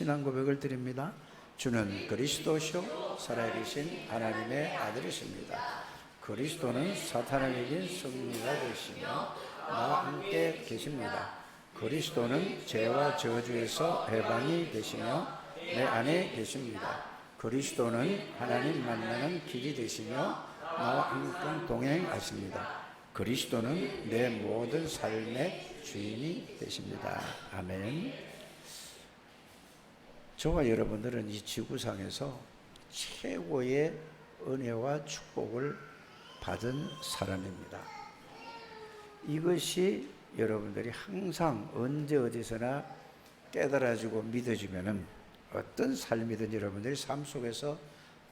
신앙 고백을 드립니다. 주는 그리스도시요 살아계신 하나님의 아들이십니다. 그리스도는 사탄을 이긴 승리가 되시며 나와 함께 계십니다. 그리스도는 죄와 저주에서 해방이 되시며 내 안에 계십니다. 그리스도는 하나님 만나는 길이 되시며 나와 함께 동행하십니다. 그리스도는 내 모든 삶의 주인이 되십니다. 아멘. 저와 여러분들은 이 지구상에서 최고의 은혜와 축복을 받은 사람입니다. 이것이 여러분들이 항상 언제 어디서나 깨달아지고 믿어지면은 어떤 삶이든 여러분들이 삶 속에서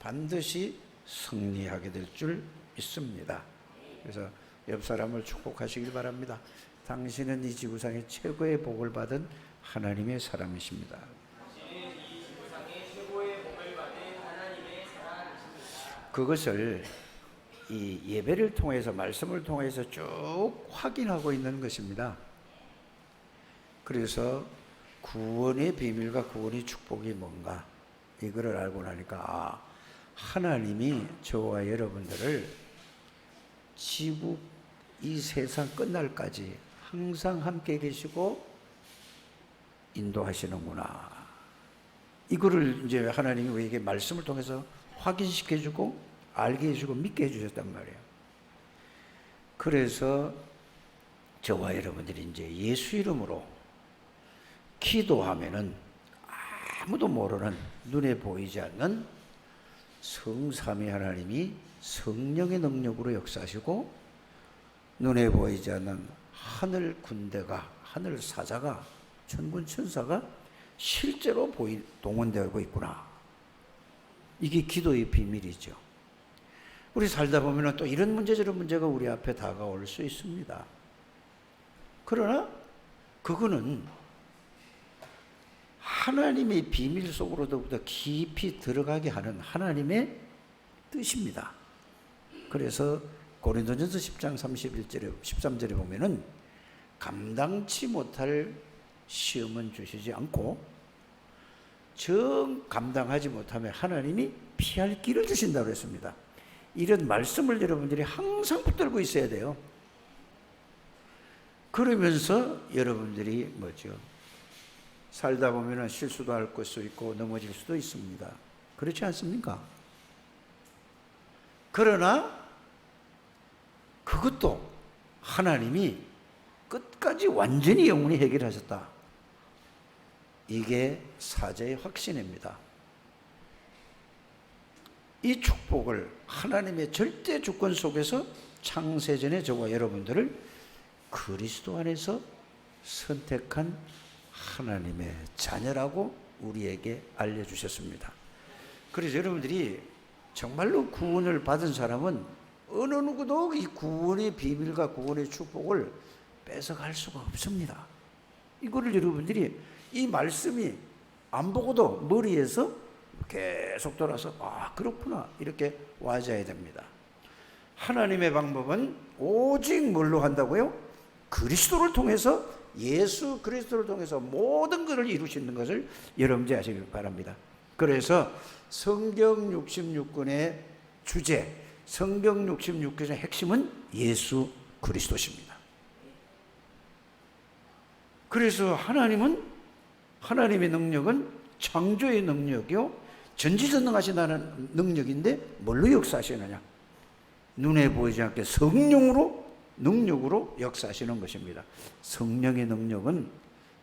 반드시 승리하게 될 줄 믿습니다. 그래서 옆 사람을 축복하시길 바랍니다. 당신은 이 지구상의 최고의 복을 받은 하나님의 사람이십니다. 그것을 이 예배를 통해서 말씀을 통해서 쭉 확인하고 있는 것입니다. 그래서 구원의 비밀과 구원의 축복이 뭔가 이거를 알고 나니까 하나님이 저와 여러분들을 지구 이 세상 끝날까지 항상 함께 계시고 인도하시는구나. 이거를 이제 하나님이 우리에게 말씀을 통해서 확인시켜주고 알게 해주고 믿게 해주셨단 말이에요. 그래서 저와 여러분들이 이제 예수 이름으로 기도하면은 아무도 모르는 눈에 보이지 않는 성삼위 하나님이 성령의 능력으로 역사하시고 눈에 보이지 않는 하늘 군대가 하늘 사자가 천군 천사가 실제로 동원되고 있구나. 이게 기도의 비밀이죠. 우리 살다 보면 또 이런 문제 저런 문제가 우리 앞에 다가올 수 있습니다. 그러나 그거는 하나님의 비밀 속으로부터 깊이 들어가게 하는 하나님의 뜻입니다. 그래서 고린도전서 10장 31절에 13절에 보면은 감당치 못할 시험은 주시지 않고 정 감당하지 못하면 하나님이 피할 길을 주신다고 했습니다. 이런 말씀을 여러분들이 항상 붙들고 있어야 돼요. 그러면서 여러분들이 뭐죠? 살다 보면 실수도 할 것도 있고 넘어질 수도 있습니다. 그렇지 않습니까? 그러나 그것도 하나님이 끝까지 완전히 영원히 해결하셨다. 이게 사제의 확신입니다. 이 축복을 하나님의 절대 주권 속에서 창세전에 저와 여러분들을 그리스도 안에서 선택한 하나님의 자녀라고 우리에게 알려주셨습니다. 그래서 여러분들이 정말로 구원을 받은 사람은 어느 누구도 이 구원의 비밀과 구원의 축복을 뺏어갈 수가 없습니다. 이거를 여러분들이 이 말씀이 안 보고도 머리에서 계속 돌아서 그렇구나 이렇게 와줘야 됩니다. 하나님의 방법은 오직 뭘로 한다고요? 그리스도를 통해서 예수 그리스도를 통해서 모든 것을 이루시는 것을 여러분들이 아시길 바랍니다. 그래서 성경 66권의 주제, 성경 66권의 핵심은 예수 그리스도십니다. 그래서 하나님의 능력은 창조의 능력이요 전지전능하시다는 능력인데 뭘로 역사하시느냐? 눈에 보이지 않게 성령으로 능력으로 역사하시는 것입니다. 성령의 능력은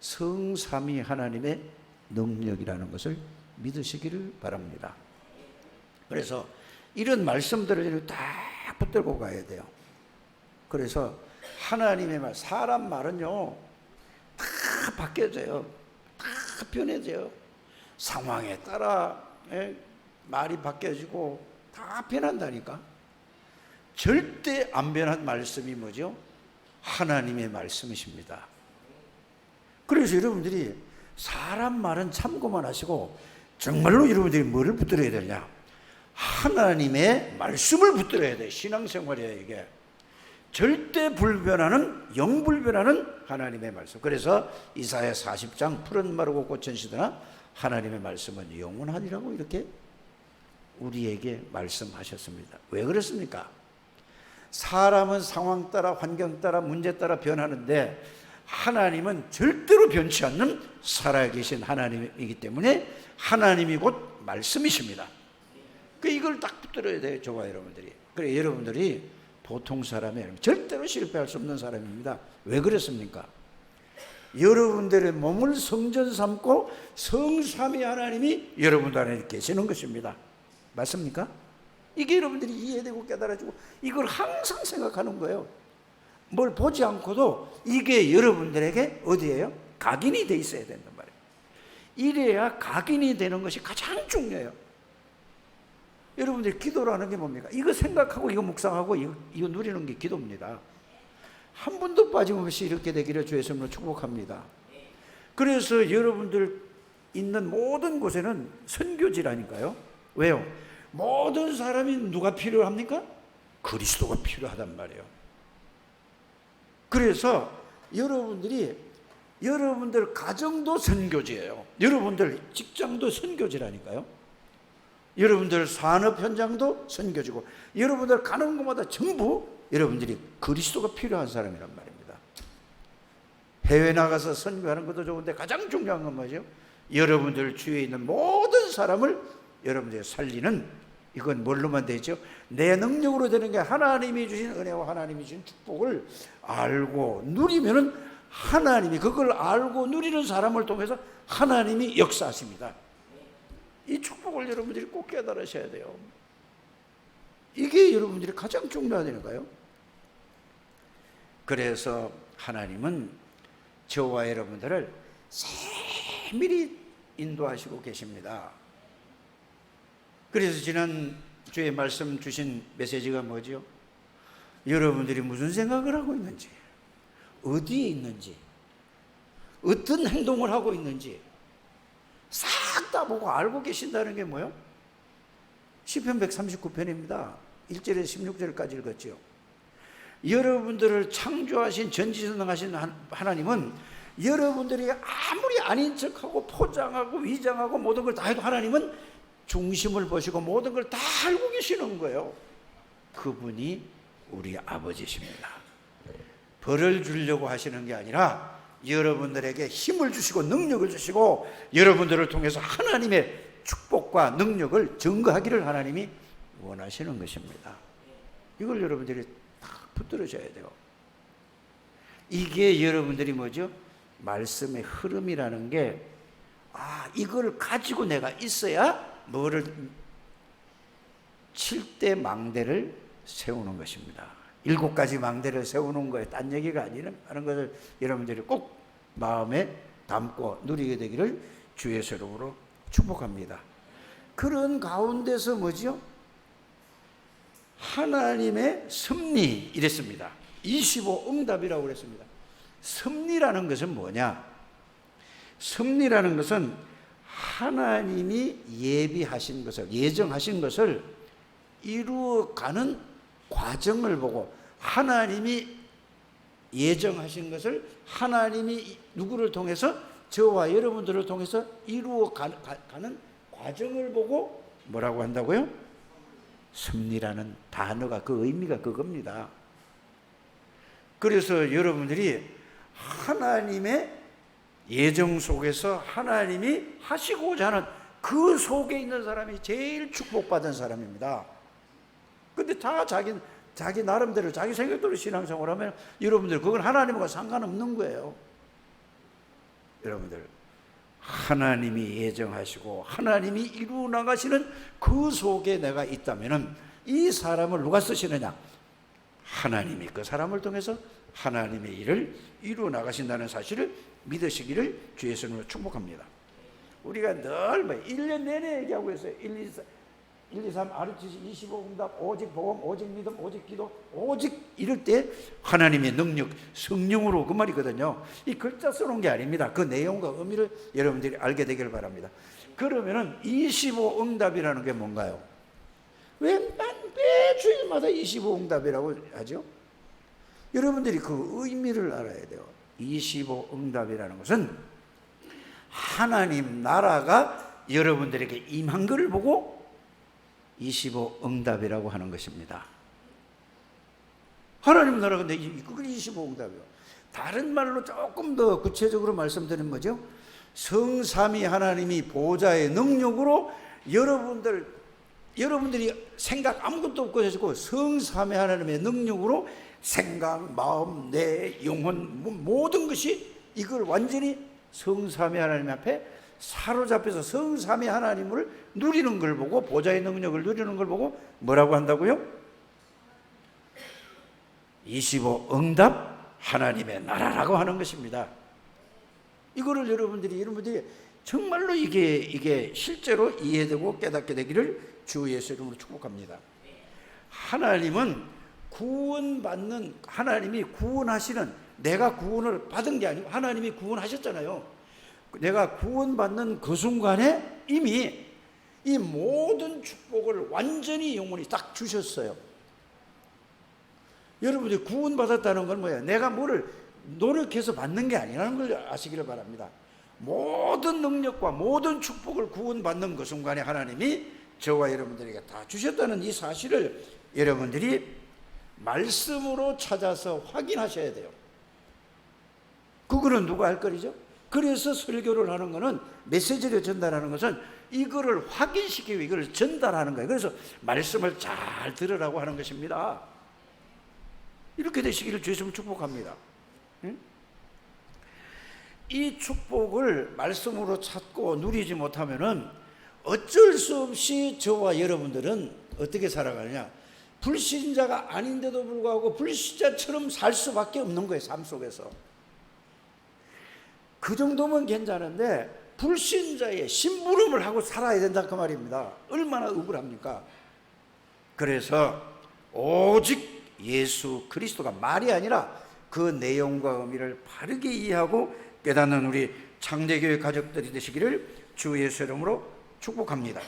성삼위 하나님의 능력이라는 것을 믿으시기를 바랍니다. 그래서 이런 말씀들을 딱 붙들고 가야 돼요. 그래서 하나님의 말, 사람 말은요 다 바뀌어져요. 다 변해져요. 상황에 따라 말이 바뀌어지고 다 변한다니까. 절대 안 변한 말씀이 뭐죠? 하나님의 말씀이십니다. 그래서 여러분들이 사람 말은 참고만 하시고 정말로 여러분들이 뭐를 붙들어야 되냐? 하나님의 말씀을 붙들어야 돼. 신앙생활이야 이게. 절대 불변하는 영불변하는 하나님의 말씀. 그래서 이사야 40장 푸른 마르고 꽃은 시드나 하나님의 말씀은 영원하리라고 이렇게 우리에게 말씀하셨습니다. 왜 그렇습니까? 사람은 상황 따라, 환경 따라, 문제 따라 변하는데 하나님은 절대로 변치 않는 살아계신 하나님이기 때문에 하나님이 곧 말씀이십니다. 이걸 딱 붙들어야 돼요, 저와 여러분들이. 그래, 여러분들이 보통 사람이 절대로 실패할 수 없는 사람입니다. 왜 그렇습니까? 여러분들의 몸을 성전 삼고 성삼위 하나님이 여러분들 안에 계시는 것입니다. 맞습니까? 이게 여러분들이 이해되고 깨달아지고 이걸 항상 생각하는 거예요. 뭘 보지 않고도 이게 여러분들에게 어디예요? 각인이 돼 있어야 된단 말이에요. 이래야 각인이 되는 것이 가장 중요해요. 여러분들이 기도라는 게 뭡니까? 이거 생각하고 이거 묵상하고 이거 누리는 게 기도입니다. 한 분도 빠짐없이 이렇게 되기를 주의 이름으로 축복합니다. 그래서 여러분들 있는 모든 곳에는 선교지라니까요. 왜요? 모든 사람이 누가 필요합니까? 그리스도가 필요하단 말이에요. 그래서 여러분들 가정도 선교지예요. 여러분들 직장도 선교지라니까요. 여러분들 산업 현장도 선교지고 여러분들 가는 곳마다 전부 여러분들이 그리스도가 필요한 사람이란 말입니다. 해외 나가서 선교하는 것도 좋은데 가장 중요한 건 뭐죠? 여러분들 주위에 있는 모든 사람을 여러분들이 살리는, 이건 뭘로만 되죠? 내 능력으로 되는 게 하나님이 주신 은혜와 하나님이 주신 축복을 알고 누리면은 하나님이 그걸 알고 누리는 사람을 통해서 하나님이 역사하십니다. 이 축복을 여러분들이 꼭 깨달으셔야 돼요. 이게 여러분들이 가장 중요하다니까요. 그래서 하나님은 저와 여러분들을 세밀히 인도하시고 계십니다. 그래서 지난 주에 말씀 주신 메시지가 뭐죠? 여러분들이 무슨 생각을 하고 있는지, 어디에 있는지, 어떤 행동을 하고 있는지 싹 다 보고 알고 계신다는 게 뭐예요? 시편 139편입니다. 1절에서 16절까지 읽었죠. 여러분들을 창조하신 전지전능하신 하나님은 여러분들이 아무리 아닌 척하고 포장하고 위장하고 모든 걸 다 해도 하나님은 중심을 보시고 모든 걸 다 알고 계시는 거예요. 그분이 우리 아버지십니다. 벌을 주려고 하시는 게 아니라 여러분들에게 힘을 주시고 능력을 주시고 여러분들을 통해서 하나님의 축복과 능력을 증거하기를 하나님이 원하시는 것입니다. 이걸 여러분들이 딱 붙들으셔야 돼요. 이게 여러분들이 뭐죠? 말씀의 흐름이라는 게, 이걸 가지고 내가 있어야 뭐를 7대 망대를 세우는 것입니다. 7가지 망대를 세우는 거에 딴 얘기가 아니라는 것을 여러분들이 꼭 마음에 담고 누리게 되기를 주의 이름으로 축복합니다. 그런 가운데서 뭐죠? 하나님의 섭리 이랬습니다. 25 응답이라고 그랬습니다. 섭리라는 것은 뭐냐? 섭리라는 것은 하나님이 예비하신 것을, 예정하신 것을 이루어가는 과정을 보고, 하나님이 예정하신 것을 하나님이 누구를 통해서, 저와 여러분들을 통해서 이루어가는 과정을 보고 뭐라고 한다고요? 섭리라는 단어가, 그 의미가 그겁니다. 그래서 여러분들이 하나님의 예정 속에서 하나님이 하시고자 하는 그 속에 있는 사람이 제일 축복받은 사람입니다. 근데 다 자기 나름대로 자기 생각대로 신앙생활 하면 여러분들 그건 하나님과 상관없는 거예요. 여러분들 하나님이 예정하시고 하나님이 이루어 나가시는 그 속에 내가 있다면은 이 사람을 누가 쓰시느냐? 하나님이 그 사람을 통해서 하나님의 일을 이루어 나가신다는 사실을 믿으시기를 주의 이름으로 축복합니다. 우리가 늘 1년 내내 얘기하고 있어요. 1, 2, 3 아르치시 25 응답, 오직 복음, 오직 믿음, 오직 기도, 오직 이럴 때 하나님의 능력, 성령으로, 그 말이거든요. 이 글자 써놓은 게 아닙니다. 그 내용과 의미를 여러분들이 알게 되기를 바랍니다. 그러면은 25 응답이라는 게 뭔가요? 왜 매 주일마다 25 응답이라고 하죠? 여러분들이 그 의미를 알아야 돼요. 25 응답이라는 것은 하나님 나라가 여러분들에게 임한 것을 보고 25 응답이라고 하는 것입니다. 하나님 나라가 그게 25 응답이에요. 다른 말로 조금 더 구체적으로 말씀드리면 뭐죠? 성삼위 하나님이 보좌의 능력으로 여러분들이 생각 아무것도 없고 해가지고 성삼위 하나님의 능력으로 생각, 마음, 내 영혼 모든 것이 이걸 완전히 성삼위 하나님 앞에 사로잡혀서 성삼위 하나님을 누리는 걸 보고, 보좌의 능력을 누리는 걸 보고 뭐라고 한다고요? 25 응답 하나님의 나라라고 하는 것입니다. 이거를 여러분들이 정말로 이게 실제로 이해되고 깨닫게 되기를 주 예수 이름으로 축복합니다. 하나님은 하나님이 구원하시는, 내가 구원을 받은 게 아니고 하나님이 구원하셨잖아요. 내가 구원받는 그 순간에 이미 이 모든 축복을 완전히 영원히 딱 주셨어요. 여러분들이 구원받았다는 건 뭐예요? 내가 뭐를 노력해서 받는 게 아니라는 걸 아시기를 바랍니다. 모든 능력과 모든 축복을 구원받는 그 순간에 하나님이 저와 여러분들에게 다 주셨다는 이 사실을 여러분들이 말씀으로 찾아서 확인하셔야 돼요. 그거는 누가 할 거리죠? 그래서 설교를 하는 거는, 메시지를 전달하는 것은 이거를 확인시키고 이걸 전달하는 거예요. 그래서 말씀을 잘 들으라고 하는 것입니다. 이렇게 되시기를 주 예수님 축복합니다. 이 축복을 말씀으로 찾고 누리지 못하면은 어쩔 수 없이 저와 여러분들은 어떻게 살아가느냐, 불신자가 아닌데도 불구하고 불신자처럼 살 수밖에 없는 거예요. 삶 속에서. 그 정도면 괜찮은데 불신자의 심부름을 하고 살아야 된다 그 말입니다. 얼마나 억울합니까? 그래서 오직 예수 그리스도가 말이 아니라 그 내용과 의미를 바르게 이해하고 깨닫는 우리 창대교회 가족들이 되시기를 주 예수 이름으로 축복합니다.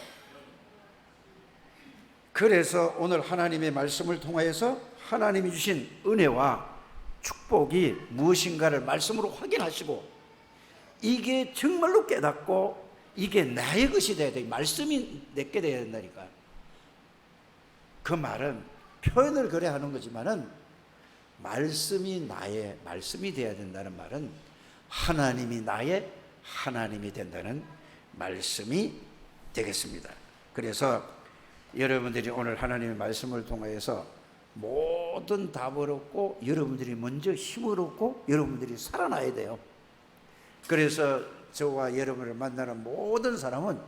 그래서 오늘 하나님의 말씀을 통하여서 하나님이 주신 은혜와 축복이 무엇인가를 말씀으로 확인하시고, 이게 정말로 깨닫고 이게 나의 것이 돼야 돼. 말씀이 내게 돼야 된다니까. 그 말은 표현을 그래 하는 거지만은 말씀이 나의 말씀이 돼야 된다는 말은 하나님이 나의 하나님이 된다는 말씀이 되겠습니다. 그래서 여러분들이 오늘 하나님의 말씀을 통하여서 모든 답을 얻고 여러분들이 먼저 힘을 얻고 여러분들이 살아나야 돼요. 그래서 저와 여러분을 만나는 모든 사람은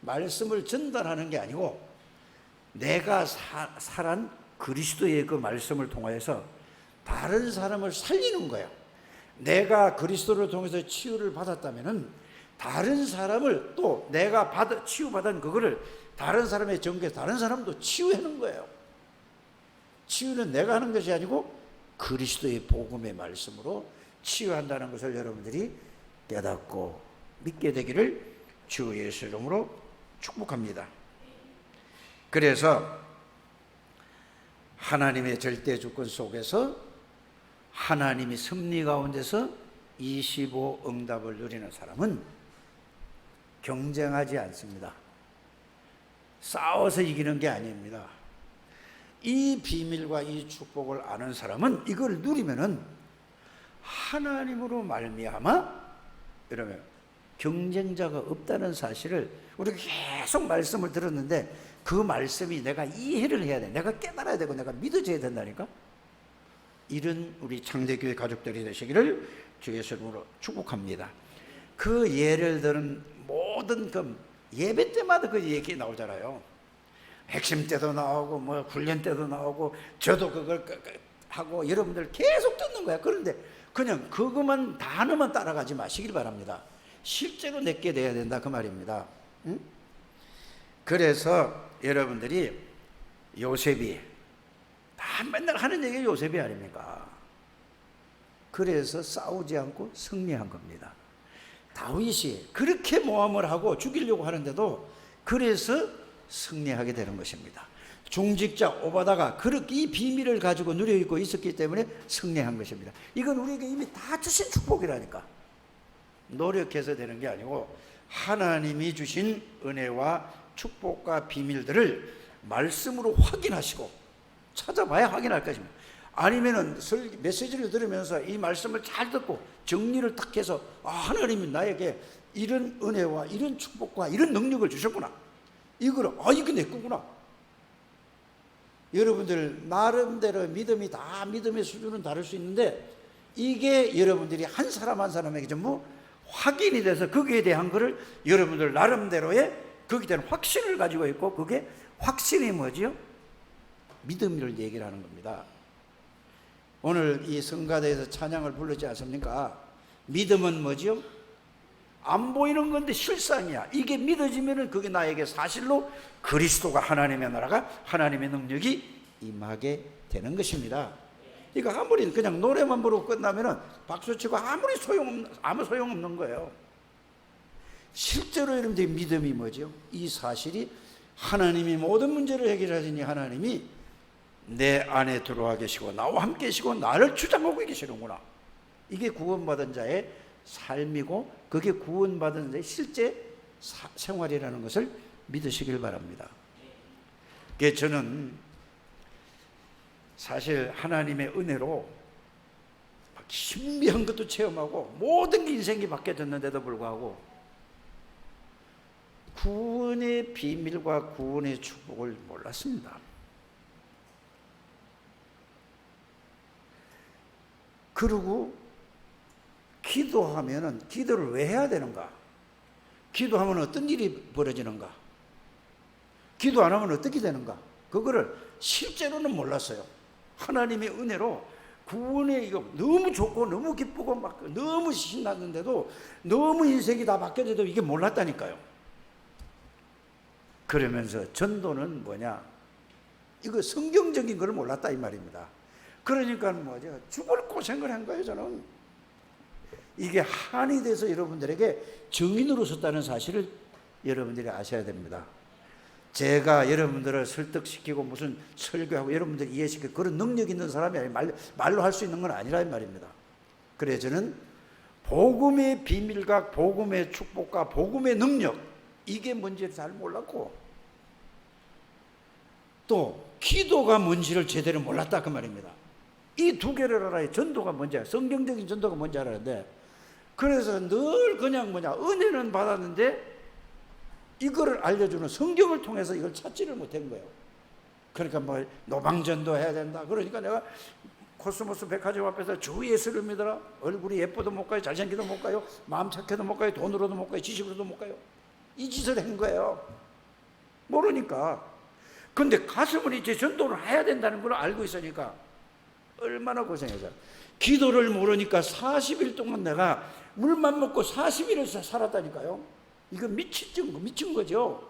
말씀을 전달하는 게 아니고 내가 살한 그리스도의 그 말씀을 통하여서 다른 사람을 살리는 거예요. 내가 그리스도를 통해서 치유를 받았다면은 다른 사람을 또 내가 치유받은 그거를 다른 사람의 전개해서 다른 사람도 치유하는 거예요. 치유는 내가 하는 것이 아니고 그리스도의 복음의 말씀으로 치유한다는 것을 여러분들이 깨닫고 믿게 되기를 주 예수 이름으로 축복합니다. 그래서 하나님의 절대 주권 속에서 하나님이 섭리 가운데서 25 응답을 누리는 사람은 경쟁하지 않습니다. 싸워서 이기는 게 아닙니다. 이 비밀과 이 축복을 아는 사람은 이걸 누리면은 하나님으로 말미암아 이러면 경쟁자가 없다는 사실을 우리가 계속 말씀을 들었는데 그 말씀이 내가 이해를 해야 돼. 내가 깨달아야 되고 내가 믿어져야 된다니까. 이런 우리 창대교회 가족들이 되시기를 주 예수 이름으로 축복합니다. 그 예를 들은 모든 그 예배 때마다 그 얘기 나오잖아요. 핵심 때도 나오고 뭐 훈련 때도 나오고 저도 그걸 하고 여러분들 계속 듣는 거야. 그런데 그냥 그것만 단어만 따라가지 마시길 바랍니다. 실제로 내게 돼야 된다 그 말입니다. 응? 그래서 여러분들이 요셉이 다 맨날 하는 얘기가 요셉이 아닙니까? 그래서 싸우지 않고 승리한 겁니다. 다윗이 그렇게 모함을 하고 죽이려고 하는데도 그래서 승리하게 되는 것입니다. 중직자 오바다가 그렇게 이 비밀을 가지고 누려있고 있었기 때문에 승리한 것입니다. 이건 우리에게 이미 다 주신 축복이라니까. 노력해서 되는 게 아니고 하나님이 주신 은혜와 축복과 비밀들을 말씀으로 확인하시고 찾아봐야 확인할 것입니다. 아니면은 메시지를 들으면서 이 말씀을 잘 듣고 정리를 딱 해서 하나님이 나에게 이런 은혜와 이런 축복과 이런 능력을 주셨구나. 이거를 이게 내 거구나. 여러분들 나름대로 믿음이 다 믿음의 수준은 다를 수 있는데 이게 여러분들이 한 사람 한 사람에게 전부 확인이 돼서 거기에 대한 거를 여러분들 나름대로의 거기에 대한 확신을 가지고 있고 그게 확신이 뭐지요? 믿음을 얘기를 하는 겁니다. 오늘 이 성가대에서 찬양을 부르지 않습니까? 믿음은 뭐지요? 안 보이는 건데 실상이야. 이게 믿어지면은 그게 나에게 사실로 그리스도가 하나님의 나라가 하나님의 능력이 임하게 되는 것입니다. 그러니까 아무리 그냥 노래만 부르고 끝나면은 박수치고 아무 소용없는 거예요. 실제로 여러분들의 믿음이 뭐죠? 이 사실이 하나님이 모든 문제를 해결하시니 하나님이 내 안에 들어와 계시고 나와 함께 계시고 나를 주장하고 계시는구나. 이게 구원받은 자의 삶이고 그게 구원받은 자의 실제 생활이라는 것을 믿으시길 바랍니다. 그래서 저는 사실 하나님의 은혜로 신비한 것도 체험하고 모든 게 인생이 바뀌어졌는데도 불구하고 구원의 비밀과 구원의 축복을 몰랐습니다. 그리고 기도하면은 기도를 왜 해야 되는가? 기도하면 어떤 일이 벌어지는가? 기도 안 하면 어떻게 되는가? 그거를 실제로는 몰랐어요. 하나님의 은혜로 구원의 이거 너무 좋고 너무 기쁘고 막 너무 신났는데도 너무 인생이 다 바뀌어져도 이게 몰랐다니까요. 그러면서 전도는 뭐냐? 이거 성경적인 걸 몰랐다 이 말입니다. 그러니까 뭐죠? 죽을 고생을 한 거예요 저는. 이게 한이 돼서 여러분들에게 증인으로 섰다는 사실을 여러분들이 아셔야 됩니다. 제가 여러분들을 설득시키고 무슨 설교하고 여러분들 이해시키고 그런 능력 있는 사람이 아니라 말로 할 수 있는 건 아니라 이 말입니다. 그래서 저는 복음의 비밀과 복음의 축복과 복음의 능력 이게 뭔지를 잘 몰랐고 또 기도가 뭔지를 제대로 몰랐다 그 말입니다. 이 두 개를 알아야 전도가 뭔지 성경적인 전도가 뭔지 알았는데 그래서 늘 그냥 은혜는 받았는데 이거를 알려주는 성경을 통해서 이걸 찾지를 못한 거예요. 그러니까 뭐 노방전도 해야 된다. 그러니까 내가 코스모스 백화점 앞에서 주 예수를 믿어라. 얼굴이 예뻐도 못 가요. 잘생기도 못 가요. 마음 착해도 못 가요. 돈으로도 못 가요. 지식으로도 못 가요. 이 짓을 한 거예요. 모르니까. 근데 가슴을 이제 전도를 해야 된다는 걸 알고 있으니까 얼마나 고생해서 기도를 모르니까 40일 동안 내가 물만 먹고 40일을 살았다니까요. 이거 미친 거죠.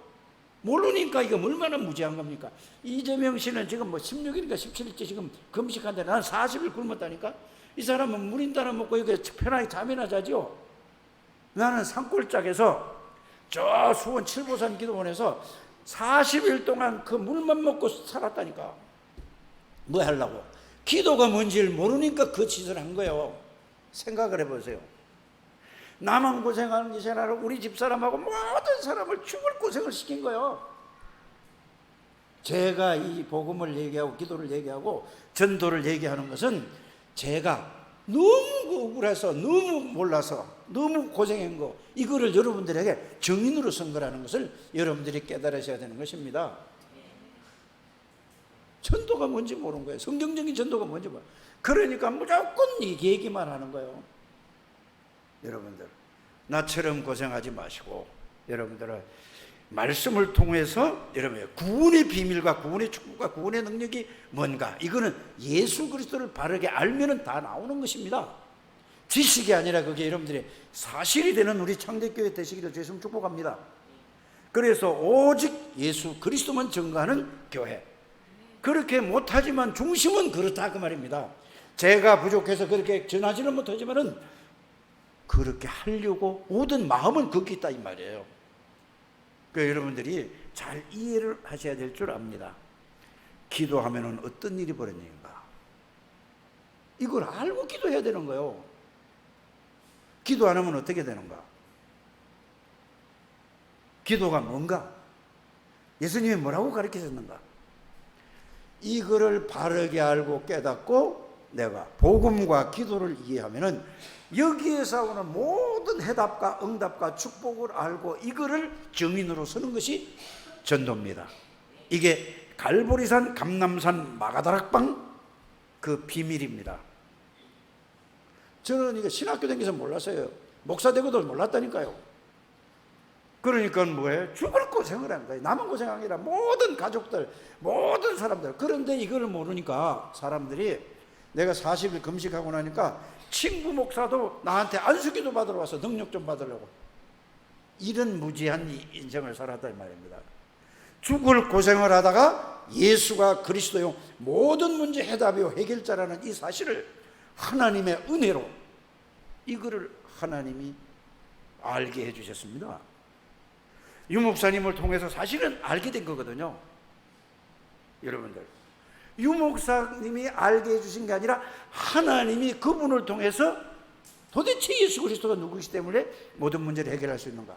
모르니까 이거 얼마나 무지한 겁니까? 이재명 씨는 지금 뭐 16일인가 17일째 지금 금식한데 난 40일 굶었다니까. 이 사람은 물인 따라 먹고 이게 편하게 잠이나 자죠. 나는 산골짜기에서 저 수원 칠보산 기도원에서 40일 동안 그 물만 먹고 살았다니까. 뭐 하려고? 기도가 뭔지를 모르니까 그 짓을 한 거예요. 생각을 해보세요. 나만 고생하는 것이 아니라 우리 집사람하고 모든 사람을 죽을 고생을 시킨 거예요. 제가 이 복음을 얘기하고 기도를 얘기하고 전도를 얘기하는 것은 제가 너무 억울해서 너무 몰라서 너무 고생한 거 이거를 여러분들에게 증인으로 쓴 거라는 것을 여러분들이 깨달으셔야 되는 것입니다. 전도가 뭔지 모르는 거예요. 성경적인 전도가 뭔지 모르는 거예요. 그러니까 무조건 이 얘기만 하는 거예요. 여러분들 나처럼 고생하지 마시고 여러분들은 말씀을 통해서 여러분의 구원의 비밀과 구원의 축복과 구원의 능력이 뭔가 이거는 예수 그리스도를 바르게 알면은 다 나오는 것입니다. 지식이 아니라 그게 여러분들이 사실이 되는 우리 창대교회 되시기를 주님 축복합니다. 그래서 오직 예수 그리스도만 증거하는 교회. 그렇게 못하지만 중심은 그렇다 그 말입니다. 제가 부족해서 그렇게 전하지는 못하지만은 그렇게 하려고 모든 마음은 거기 있다 이 말이에요. 그러니까 여러분들이 잘 이해를 하셔야 될 줄 압니다. 기도하면은 어떤 일이 벌어지는가 이걸 알고 기도해야 되는 거예요. 기도 안 하면 어떻게 되는가? 기도가 뭔가? 예수님이 뭐라고 가르치셨는가? 이거를 바르게 알고 깨닫고 내가 복음과 기도를 이해하면은 여기에서 오는 모든 해답과 응답과 축복을 알고 이거를 증인으로 서는 것이 전도입니다. 이게 갈보리산, 감남산, 마가다락방 그 비밀입니다. 저는 이거 신학교 다니면서 몰랐어요. 목사 되고도 몰랐다니까요. 그러니까 뭐예요? 죽을 고생을 합니다. 남은 고생이 아니라 모든 가족들, 모든 사람들. 그런데 이걸 모르니까 사람들이 내가 40일 금식하고 나니까 친구 목사도 나한테 안수기도 받으러 와서 능력 좀 받으려고. 이런 무지한 인생을 살았단 말입니다. 죽을 고생을 하다가 예수가 그리스도요 모든 문제 해답이요 해결자라는 이 사실을 하나님의 은혜로 이거를 하나님이 알게 해주셨습니다. 유 목사님을 통해서 사실은 알게 된 거거든요. 여러분들, 유 목사님이 알게 해주신 게 아니라 하나님이 그분을 통해서 도대체 예수 그리스도가 누구이기 때문에 모든 문제를 해결할 수 있는가,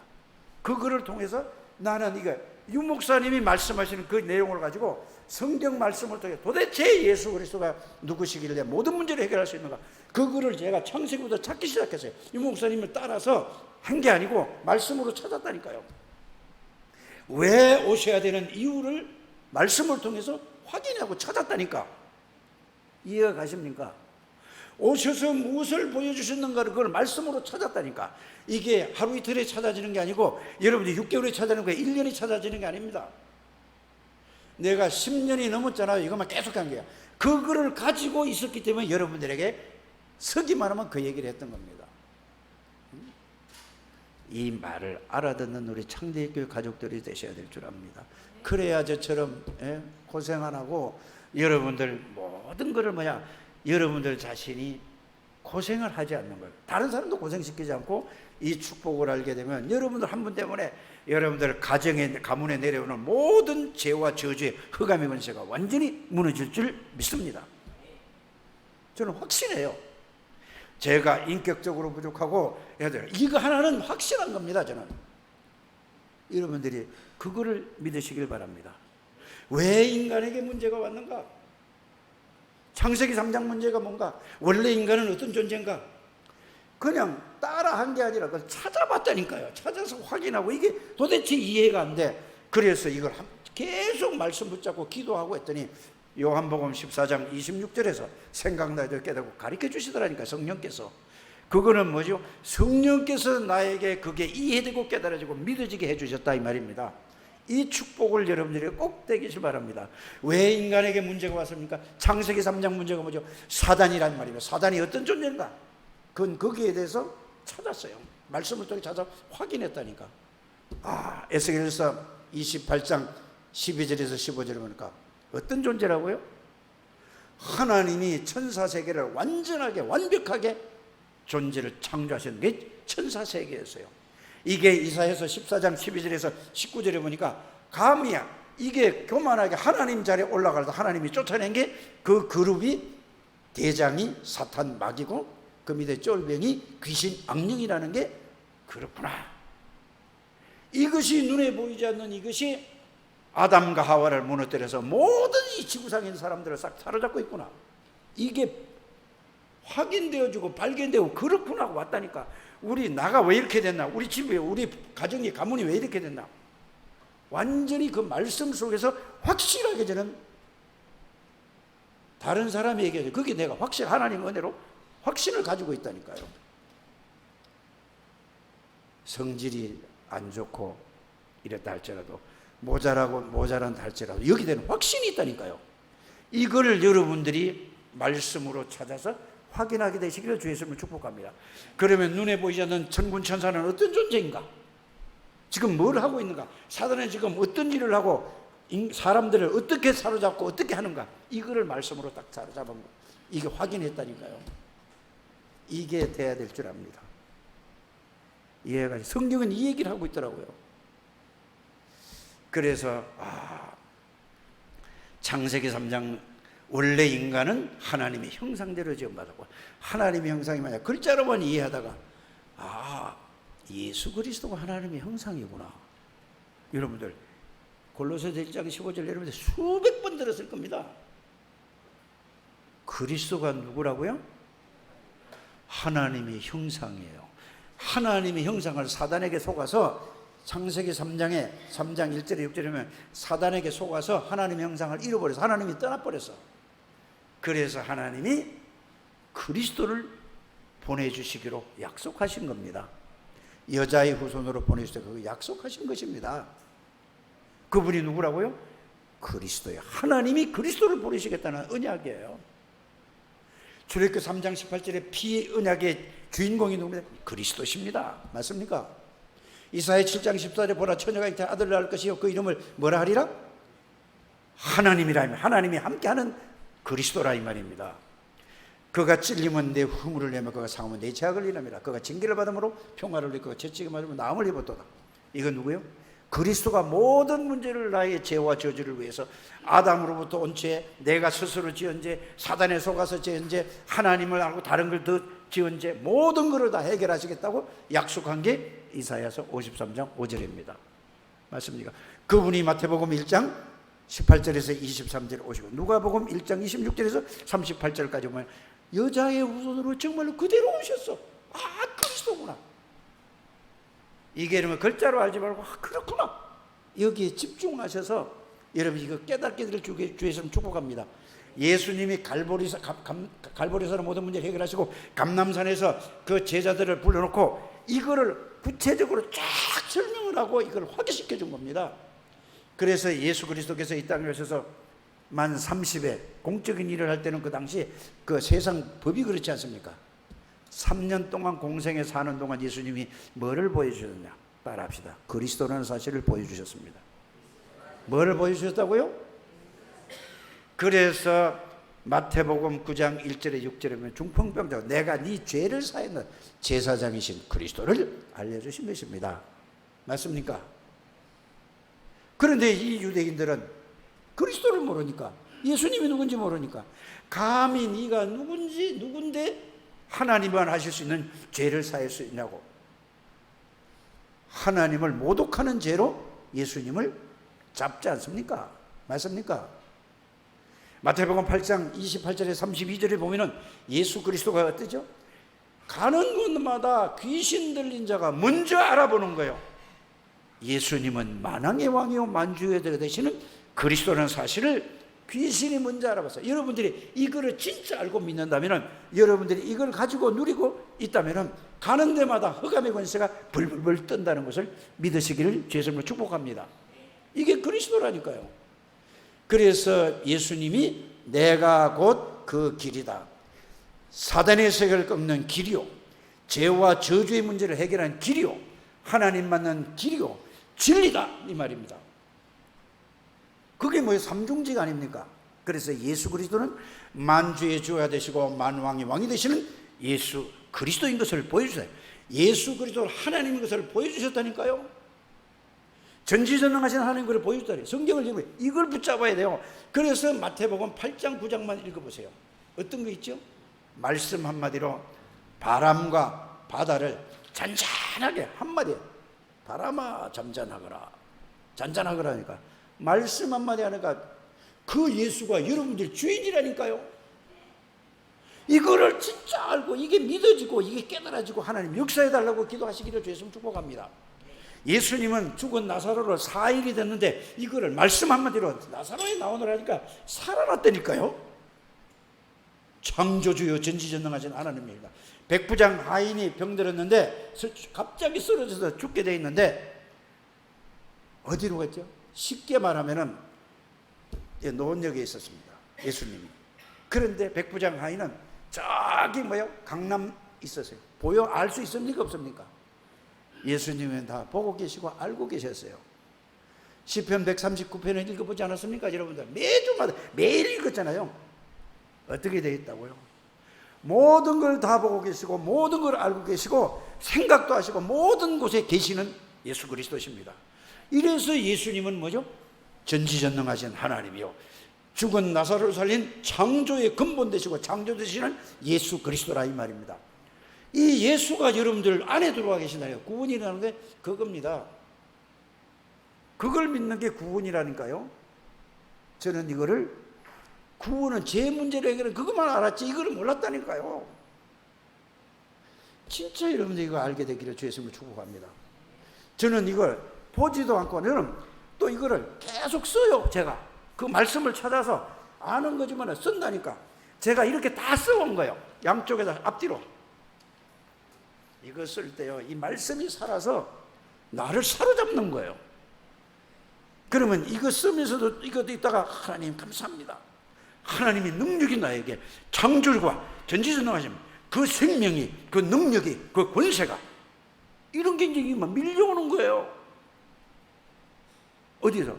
그거를 통해서 나는 이거 유 목사님이 말씀하시는 그 내용을 가지고 성경 말씀을 통해 도대체 예수 그리스도가 누구시길래 모든 문제를 해결할 수 있는가, 그거를 제가 창세기부터 찾기 시작했어요. 유 목사님을 따라서 한 게 아니고 말씀으로 찾았다니까요. 왜 오셔야 되는 이유를 말씀을 통해서 확인하고 찾았다니까. 이해가 가십니까? 오셔서 무엇을 보여주셨는가를 그걸 말씀으로 찾았다니까. 이게 하루 이틀에 찾아지는 게 아니고 여러분이 6개월에 찾아지는 거예요. 1년이 찾아지는 게 아닙니다. 내가 10년이 넘었잖아요. 이것만 계속 한 거야. 그거를 가지고 있었기 때문에 여러분들에게 서기만 하면 그 얘기를 했던 겁니다. 이 말을 알아듣는 우리 창대교회 가족들이 되셔야 될 줄 압니다. 그래야 저처럼 고생 안 하고 여러분들 모든 것을 여러분들 자신이 고생을 하지 않는 거예요. 다른 사람도 고생시키지 않고 이 축복을 알게 되면 여러분들 한 분 때문에 여러분들 가문에 내려오는 모든 죄와 저주의 흑암의 권세가 완전히 무너질 줄 믿습니다. 저는 확신해요. 제가 인격적으로 부족하고 이거 하나는 확실한 겁니다. 저는 여러분들이 그거를 믿으시길 바랍니다. 왜 인간에게 문제가 왔는가? 창세기 3장 문제가 뭔가? 원래 인간은 어떤 존재인가? 그냥 따라한 게 아니라 그걸 찾아봤다니까요. 찾아서 확인하고 이게 도대체 이해가 안 돼. 그래서 이걸 계속 말씀 붙잡고 기도하고 했더니 요한복음 14장 26절에서 생각나도 깨닫고 가르쳐 주시더라니까. 성령께서. 그거는 뭐죠? 성령께서 나에게 그게 이해되고 깨달아지고 믿어지게 해주셨다 이 말입니다. 이 축복을 여러분들이 꼭 되기를 바랍니다. 왜 인간에게 문제가 왔습니까? 창세기 3장 문제가 뭐죠? 사단이란 말입니다. 사단이 어떤 존재인가? 그건 거기에 대해서 찾았어요. 말씀을 통해 찾아 확인했다니까. 에스겔서 28장 12절에서 15절에 보니까 어떤 존재라고요? 하나님이 천사세계를 완전하게 완벽하게 존재를 창조하신 게 천사세계였어요. 이게 이사야서 14장 12절에서 19절에 보니까 감이야. 이게 교만하게 하나님 자리에 올라가서 하나님이 쫓아낸 게 그 그룹이 대장이 사탄 마귀고 그 밑에 쫄병이 귀신 악령이라는 게 그렇구나. 이것이 눈에 보이지 않는 이것이 아담과 하와를 무너뜨려서 모든 이 지구상에 있는 사람들을 싹 사로잡고 있구나. 이게 확인되어지고 발견되고 그렇구나 하고 왔다니까. 우리 나가 왜 이렇게 됐나? 우리 집에 우리 가정이 가문이 왜 이렇게 됐나? 완전히 그 말씀 속에서 확실하게 저는 다른 사람이 얘기하죠. 그게 내가 하나님 은혜로 확신을 가지고 있다니까요. 성질이 안 좋고 이랬다 할지라도 모자란다 할지라도 여기 되는 확신이 있다니까요. 이걸 여러분들이 말씀으로 찾아서 확인하게 되시기를 주 예수님을 축복합니다. 그러면 눈에 보이지 않는 천군 천사는 어떤 존재인가? 지금 뭘 하고 있는가? 사단은 지금 어떤 일을 하고 사람들을 어떻게 사로잡고 어떻게 하는가? 이거를 말씀으로 딱 사로잡은 거. 이게 확인했다니까요. 이게 돼야 될 줄 압니다. 이해가 성경은 이 얘기를 하고 있더라고요. 그래서 창세기 3장 원래 인간은 하나님의 형상대로 지음받았고 하나님의 형상이 만약 글자로만 이해하다가 아, 예수 그리스도가 하나님의 형상이구나. 여러분들 골로새서 1장 15절 여러분들 수백 번 들었을 겁니다. 그리스도가 누구라고요? 하나님의 형상이에요. 하나님의 형상을 사단에게 속아서 창세기 3장 1절에 6절에 보면 사단에게 속아서 하나님의 형상을 잃어버려서 하나님이 떠나버렸어. 그래서 하나님이 그리스도를 보내주시기로 약속하신 겁니다. 여자의 후손으로 보내주시기로 그거 약속하신 것입니다. 그분이 누구라고요? 그리스도예요. 하나님이 그리스도를 보내시겠다는 언약이에요. 출애굽기 3장 18절에 피의 언약의 주인공이 누굽니까? 그리스도십니다. 맞습니까? 이사야 7장 14절에 보라 처녀가 잉태 아들을 낳을 것이요 그 이름을 뭐라 하리라? 하나님이라. 하나님이 함께하는 그리스도라 이 말입니다. 그가 찔림은 내 허물을 내며 그가 상하면 내 죄악을 인함이라. 그가 징계를 받음으로 평화를 얻고 채찍을 맞으면 나음을 입었도다. 이건 누구예요? 그리스도가 모든 문제를 나의 죄와 저주를 위해서 아담으로부터 온 죄, 내가 스스로 지은 죄, 사단에 속아서 지은 죄, 하나님을 알고 다른 걸 더 지은 죄, 모든 것을 다 해결하시겠다고 약속한 게 이사야서 53장 5절입니다. 맞습니까? 그분이 마태복음 1장 18절에서 23절 오시고 누가복음 1장 26절에서 38절까지 보면 여자의 후손으로 정말로 그대로 오셨어. 아, 그리스도구나. 이게 이러면 글자로 알지 말고 아, 그렇구나. 여기에 집중하셔서 여러분 이거 깨닫게 될 주에서 축복합니다. 예수님이 갈보리산의 모든 문제를 해결하시고 감람산에서 그 제자들을 불러놓고 이거를 구체적으로 쫙 설명을 하고 이걸 확인시켜 준 겁니다. 그래서 예수 그리스도께서 이 땅에 오셔서 만 30에 공적인 일을 할 때는 그 당시 그 세상 법이 그렇지 않습니까? 3년 동안 공생에 사는 동안 예수님이 뭐를 보여주셨냐? 따라합시다. 그리스도라는 사실을 보여주셨습니다. 뭐를 보여주셨다고요? 그래서 마태복음 9장 1절에 6절에 보면 중풍병자 내가 네 죄를 사했는 제사장이신 그리스도를 알려주신 것입니다. 맞습니까? 그런데 이 유대인들은 그리스도를 모르니까 예수님이 누군지 모르니까 감히 네가 누군데 하나님만 하실 수 있는 죄를 사할 수 있냐고 하나님을 모독하는 죄로 예수님을 잡지 않습니까? 맞습니까? 마태복음 8장 28절에 32절에 보면은 예수 그리스도가 어떠죠? 가는 곳마다 귀신 들린 자가 먼저 알아보는 거예요. 예수님은 만왕의 왕이요 만주의 대가 되시는 그리스도라는 사실을 귀신이 먼저 알아봤어요. 여러분들이 이거를 진짜 알고 믿는다면 여러분들이 이걸 가지고 누리고 있다면 가는 데마다 흑암의 권세가 불불불 뜬다는 것을 믿으시기를 주님으로 축복합니다. 이게 그리스도라니까요. 그래서 예수님이 내가 곧 그 길이다. 사단의 세계를 꺾는 길이요. 죄와 저주의 문제를 해결하는 길이요. 하나님 만난 길이요. 진리다. 이 말입니다. 그게 뭐예요? 삼중지가 아닙니까? 그래서 예수 그리스도는 만주의 주가 되시고 만왕의 왕이 되시는 예수 그리스도인 것을 보여주세요. 예수 그리스도 하나님인 것을 보여주셨다니까요. 전지전능하신 하나님 것을 보여줬다니 성경을 읽으면 이걸 붙잡아야 돼요. 그래서 마태복음 8장 9장만 읽어보세요. 어떤 거 있죠? 말씀 한마디로 바람과 바다를 잔잔하게 한마디에 바람아 잠잠하거라 잔잔하거라 하니까 말씀 한마디 하니까 그 예수가 여러분들 주인이라니까요. 이거를 진짜 알고 이게 믿어지고 이게 깨달아지고 하나님 역사해달라고 기도하시기를 주였으면 축복합니다. 예수님은 죽은 나사로를 4일이 됐는데 이거를 말씀 한마디로 나사로에 나오느라니까 살아났다니까요. 창조주요 전지전능하신 하나님입니다. 백부장 하인이 병들었는데 갑자기 쓰러져서 죽게 돼 있는데 어디로 갔죠? 쉽게 말하면은 노원역에 있었습니다. 예수님이. 그런데 백부장 하인은 저기 강남 있었어요. 보여 알 수 있습니까? 없습니까? 예수님은 다 보고 계시고 알고 계셨어요. 시편 139편을 읽어보지 않았습니까? 여러분들 매주마다 매일 읽었잖아요. 어떻게 되어 있다고요? 모든 걸 다 보고 계시고 모든 걸 알고 계시고 생각도 하시고 모든 곳에 계시는 예수 그리스도십니다. 이래서 예수님은 뭐죠? 전지전능하신 하나님이요 죽은 나사로를 살린 창조의 근본 되시고 창조 되시는 예수 그리스도라 이 말입니다. 이 예수가 여러분들 안에 들어와 계시나요? 구원이라는 게 그겁니다. 그걸 믿는 게 구원이라니까요. 저는 이거를 구원은 제 문제를 해결은 그것만 알았지 이거를 몰랐다니까요. 진짜 여러분들 이거 알게 되기를 주의 이름으로 축복합니다. 저는 이걸 보지도 않고 저는 또 이거를 계속 써요. 제가 그 말씀을 찾아서 아는 거지만 쓴다니까. 제가 이렇게 다 써온 거예요. 양쪽에다 앞뒤로. 이거 쓸 때요, 이 말씀이 살아서 나를 사로잡는 거예요. 그러면 이거 쓰면서도 이것도 있다가 하나님 감사합니다. 하나님의 능력이 나에게 창조주가 전지전능하신 그 생명이, 그 능력이, 그 권세가 이런 게 이제 막 밀려오는 거예요. 어디서?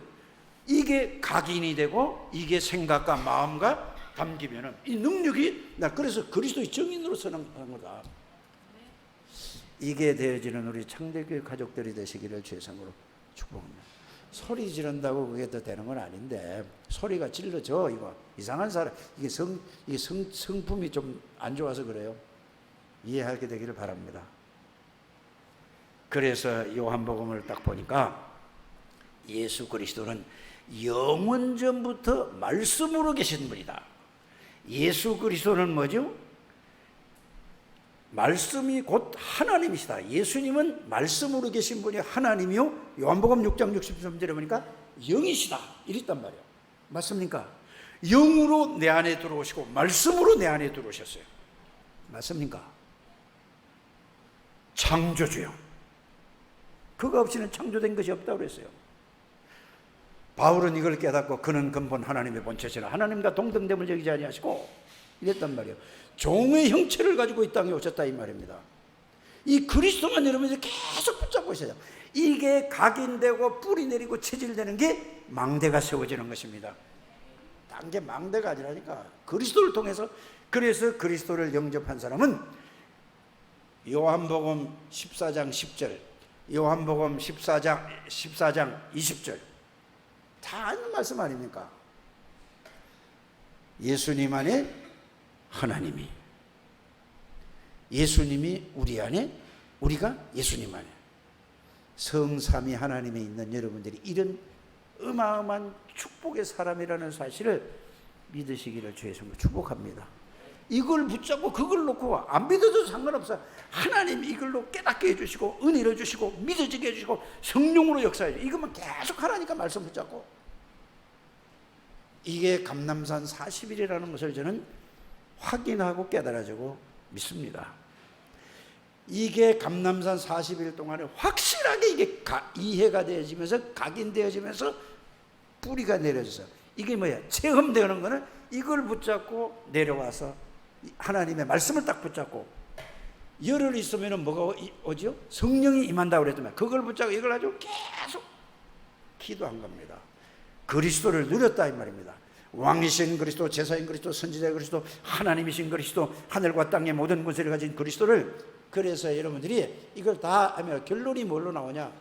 이게 각인이 되고 이게 생각과 마음과 담기면은 이 능력이 나 그래서 그리스도의 증인으로 서는 거다. 이게 되어지는 우리 창대교회 가족들이 되시기를 주의 이름으로 축복합니다. 소리 지른다고 그게 더 되는 건 아닌데 소리가 질러져. 이거 이상한 사람 이게 성품이 좀 안 좋아서 그래요. 이해하게 되기를 바랍니다. 그래서 요한복음을 딱 보니까 예수 그리스도는 영원 전부터 말씀으로 계신 분이다. 예수 그리스도는 뭐죠? 말씀이 곧 하나님이시다. 예수님은 말씀으로 계신 분이 하나님이요, 요한복음 6장 63절에 보니까 영이시다 이랬단 말이에요. 맞습니까? 영으로 내 안에 들어오시고 말씀으로 내 안에 들어오셨어요. 맞습니까? 창조주요. 그거 없이는 창조된 것이 없다고 그랬어요. 바울은 이걸 깨닫고 그는 근본 하나님의 본체시라 하나님과 동등됨을 여기지 아니하시고 이랬단 말이에요. 종의 형체를 가지고 이 땅에 오셨다 이 말입니다. 이 그리스도만 여러분들이 계속 붙잡고 있어요. 이게 각인되고 뿌리 내리고 체질되는 게 망대가 세워지는 것입니다. 딴 게 망대가 아니라니까. 그리스도를 통해서. 그래서 그리스도를 영접한 사람은 요한복음 14장 10절, 요한복음 14장 20절 다 아는 말씀 아닙니까? 예수님 안에 하나님이, 예수님이 우리 안에, 우리가 예수님 안에, 성삼위 하나님에 있는 여러분들이 이런 어마어마한 축복의 사람이라는 사실을 믿으시기를 주의 이름으로 축복합니다. 이걸 붙잡고 그걸 놓고 안 믿어도 상관없어. 하나님이 이걸로 깨닫게 해주시고 은혜를 주시고 믿어지게 해주시고 성령으로 역사해 주시고 이것만 계속 하라니까. 말씀 붙잡고. 이게 감람산 40일이라는 것을 저는 확인하고 깨달아지고 믿습니다. 이게 감람산 40일 동안에 확실하게 이게 이해가 되어지면서 각인되어지면서 뿌리가 내려져서 이게 뭐야? 체험되는 거는 이걸 붙잡고 내려와서 하나님의 말씀을 딱 붙잡고 열흘 있으면 뭐가 오죠? 성령이 임한다고 그랬더만 그걸 붙잡고 이걸 가지고 계속 기도한 겁니다. 그리스도를 누렸다 이 말입니다. 왕이신 그리스도, 제사인 그리스도, 선지자의 그리스도, 하나님이신 그리스도, 하늘과 땅의 모든 권세를 가진 그리스도를. 그래서 여러분들이 이걸 다 하면 결론이 뭘로 나오냐?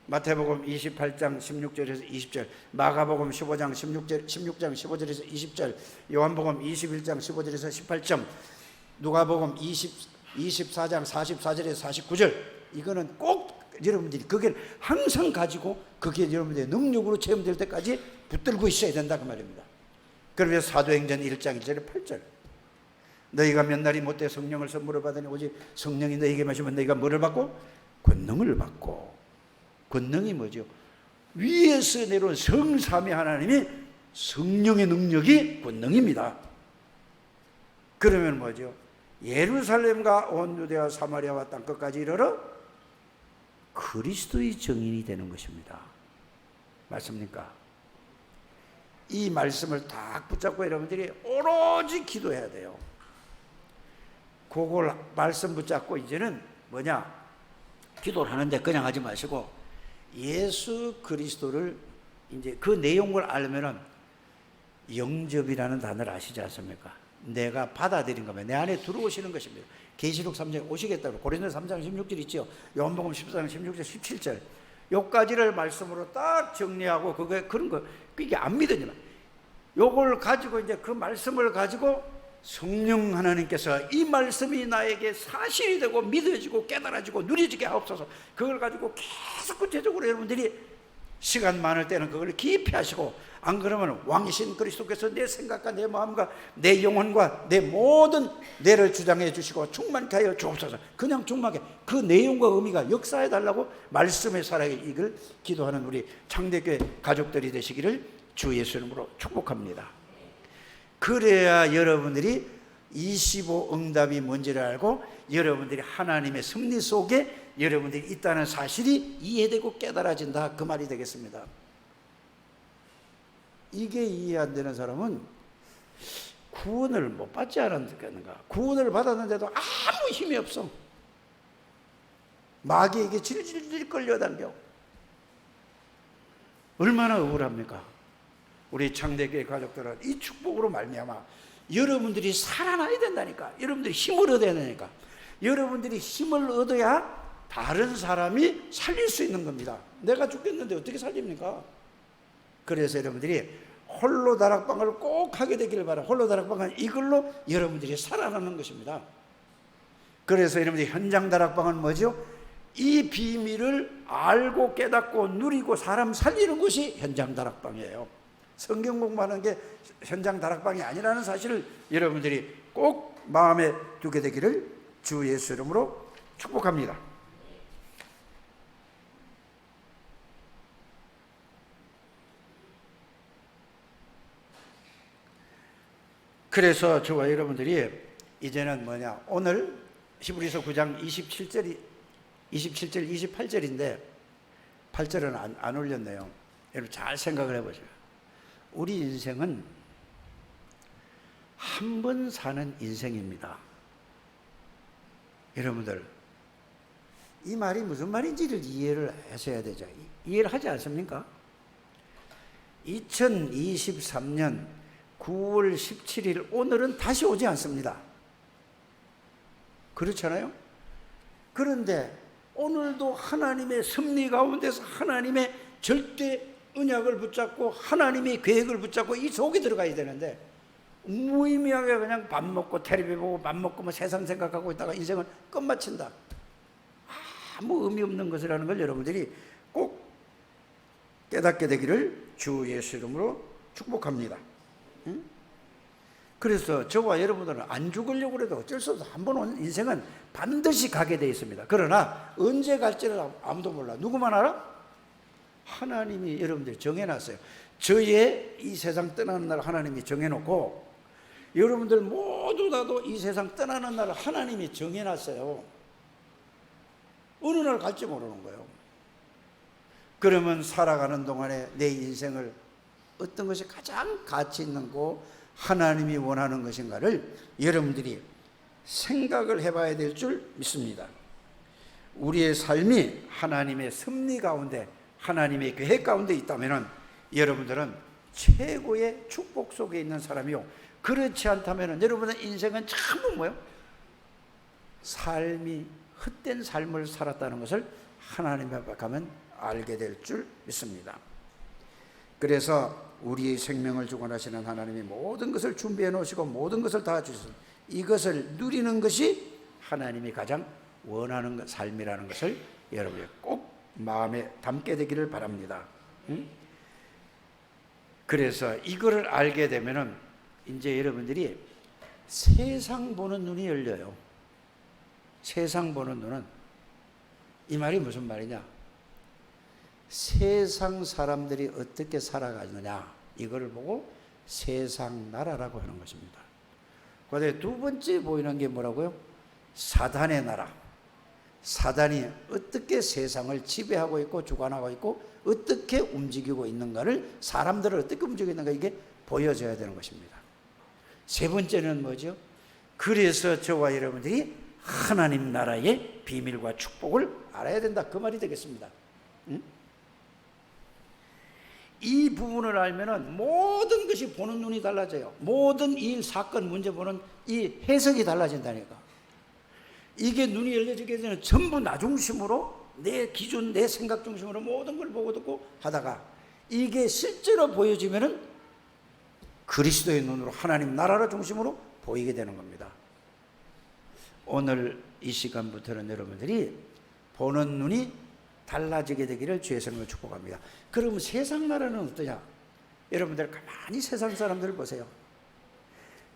마태복음 28장 16절에서 20절, 마가복음 15장 16장 15절에서 20절, 요한복음 21장 15절에서 18절, 누가복음 24장 44절에서 49절. 이거는 꼭 여러분들이 그게 항상 가지고 그게 여러분들의 능력으로 체험될 때까지 붙들고 있어야 된다 그 말입니다. 그러면서 사도행전 1장 1절에 8절, 너희가 몇 날이 못돼 성령을 선물을 받으니 오직 성령이 너희에게 마시면 너희가 뭐를 받고? 권능을 받고. 권능이 뭐죠? 위에서 내려온 성삼위 하나님이 성령의 능력이 권능입니다. 그러면 뭐죠? 예루살렘과 온 유대와 사마리아와 땅끝까지 이르러 그리스도의 증인이 되는 것입니다. 맞습니까? 이 말씀을 딱 붙잡고 여러분들이 오로지 기도해야 돼요. 그걸 말씀 붙잡고 이제는 뭐냐? 기도를 하는데 그냥 하지 마시고 예수 그리스도를 이제 그 내용을 알면은 영접이라는 단어를 아시지 않습니까? 내가 받아들인 거면 내 안에 들어오시는 것입니다. 계시록 3장에 오시겠다고 고린도서 3장 16절 있죠. 요한복음 14장 16절 17절 요까지를 말씀으로 딱 정리하고 그게 그런 거 이게 안 믿으니만 요걸 가지고 이제 그 말씀을 가지고 성령 하나님께서 이 말씀이 나에게 사실이 되고 믿어지고 깨달아지고 누려지게 하옵소서. 그걸 가지고 계속 구체적으로 여러분들이 시간 많을 때는 그걸 깊이 하시고, 안 그러면 왕이신 그리스도께서 내 생각과 내 마음과 내 영혼과 내 모든 뇌를 주장해 주시고 충만케 하여 주옵소서. 그냥 충만하게 그 내용과 의미가 역사해 달라고 말씀의 살아있기를 기도하는 우리 창대교회 가족들이 되시기를 주 예수 이름으로 축복합니다. 그래야 여러분들이 25 응답이 뭔지를 알고 여러분들이 하나님의 섭리 속에 여러분들이 있다는 사실이 이해되고 깨달아진다, 그 말이 되겠습니다. 이게 이해 안 되는 사람은 구원을 못 받지 않았는가? 구원을 받았는데도 아무 힘이 없어. 마귀에게 질질질 끌려당겨. 얼마나 억울합니까? 우리 창대교회 가족들은 이 축복으로 말미암아 여러분들이 살아나야 된다니까. 여러분들이 힘을 얻어야 되니까. 여러분들이 힘을 얻어야 다른 사람이 살릴 수 있는 겁니다. 내가 죽겠는데 어떻게 살립니까? 그래서 여러분들이 홀로 다락방을 꼭 하게 되기를 바라. 홀로 다락방은 이걸로 여러분들이 살아나는 것입니다. 그래서 여러분들이 현장 다락방은 뭐죠? 이 비밀을 알고 깨닫고 누리고 사람 살리는 것이 현장 다락방이에요. 성경 공부하는 게 현장 다락방이 아니라는 사실을 여러분들이 꼭 마음에 두게 되기를 주 예수 이름으로 축복합니다. 그래서 저와 여러분들이 이제는 오늘 히브리서 9장 27절 28절인데 8절은 안 올렸네요. 여러분 잘 생각을 해보세요. 우리 인생은 한 번 사는 인생입니다. 여러분들 이 말이 무슨 말인지를 이해를 하셔야 되죠. 이해를 하지 않습니까? 2023년 9월 17일 오늘은 다시 오지 않습니다. 그렇잖아요? 그런데 오늘도 하나님의 섭리 가운데서 하나님의 절대 언약을 붙잡고 하나님의 계획을 붙잡고 이 속에 들어가야 되는데 무의미하게 그냥 밥 먹고 텔레비 보고 밥 먹고 뭐 세상 생각하고 있다가 인생을 끝마친다. 아무 의미 없는 것이라는 걸 여러분들이 꼭 깨닫게 되기를 주 예수 이름으로 축복합니다. 그래서 저와 여러분들은 안 죽으려고 해도 어쩔 수 없어. 한 번 온 인생은 반드시 가게 되어 있습니다. 그러나 언제 갈지를 아무도 몰라. 누구만 알아? 하나님이 여러분들이 정해놨어요. 저의 이 세상 떠나는 날 하나님이 정해놓고 여러분들 모두 다도 이 세상 떠나는 날 하나님이 정해놨어요. 어느 날 갈지 모르는 거예요. 그러면 살아가는 동안에 내 인생을 어떤 것이 가장 가치 있는 거 하나님이 원하는 것인가를 여러분들이 생각을 해봐야 될 줄 믿습니다. 우리의 삶이 하나님의 섭리 가운데 하나님의 계획 가운데 있다면 여러분들은 최고의 축복 속에 있는 사람이요, 그렇지 않다면 여러분의 인생은 전부 뭐예요? 삶이 헛된 삶을 살았다는 것을 하나님 앞에 가면 알게 될 줄 믿습니다. 그래서 우리의 생명을 주관하시는 하나님이 모든 것을 준비해 놓으시고 모든 것을 다 주셨습니다. 이것을 누리는 것이 하나님이 가장 원하는 삶이라는 것을 여러분이 꼭 마음에 담게 되기를 바랍니다. 그래서 이거를 알게 되면은 이제 여러분들이 세상 보는 눈이 열려요. 세상 보는 눈은, 이 말이 무슨 말이냐? 세상 사람들이 어떻게 살아가느냐, 이걸 보고 세상 나라라고 하는 것입니다. 그다음에 두 번째 보이는 게 뭐라고요? 사단의 나라. 사단이 어떻게 세상을 지배하고 있고 주관하고 있고 어떻게 움직이고 있는가를, 사람들을 어떻게 움직이고 있는가, 이게 보여져야 되는 것입니다. 세 번째는 뭐죠? 그래서 저와 여러분들이 하나님 나라의 비밀과 축복을 알아야 된다, 그 말이 되겠습니다. 이 부분을 알면은 모든 것이 보는 눈이 달라져요. 모든 일, 사건, 문제 보는 이 해석이 달라진다니까. 이게 눈이 열려지게 되면 전부 나 중심으로, 내 기준, 내 생각 중심으로 모든 걸 보고 듣고 하다가 이게 실제로 보여지면은 그리스도의 눈으로 하나님 나라를 중심으로 보이게 되는 겁니다. 오늘 이 시간부터는 여러분들이 보는 눈이 달라지게 되기를 주의 이름으로 축복합니다. 그러면 세상 나라는 어떠냐? 여러분들 가만히 세상 사람들을 보세요.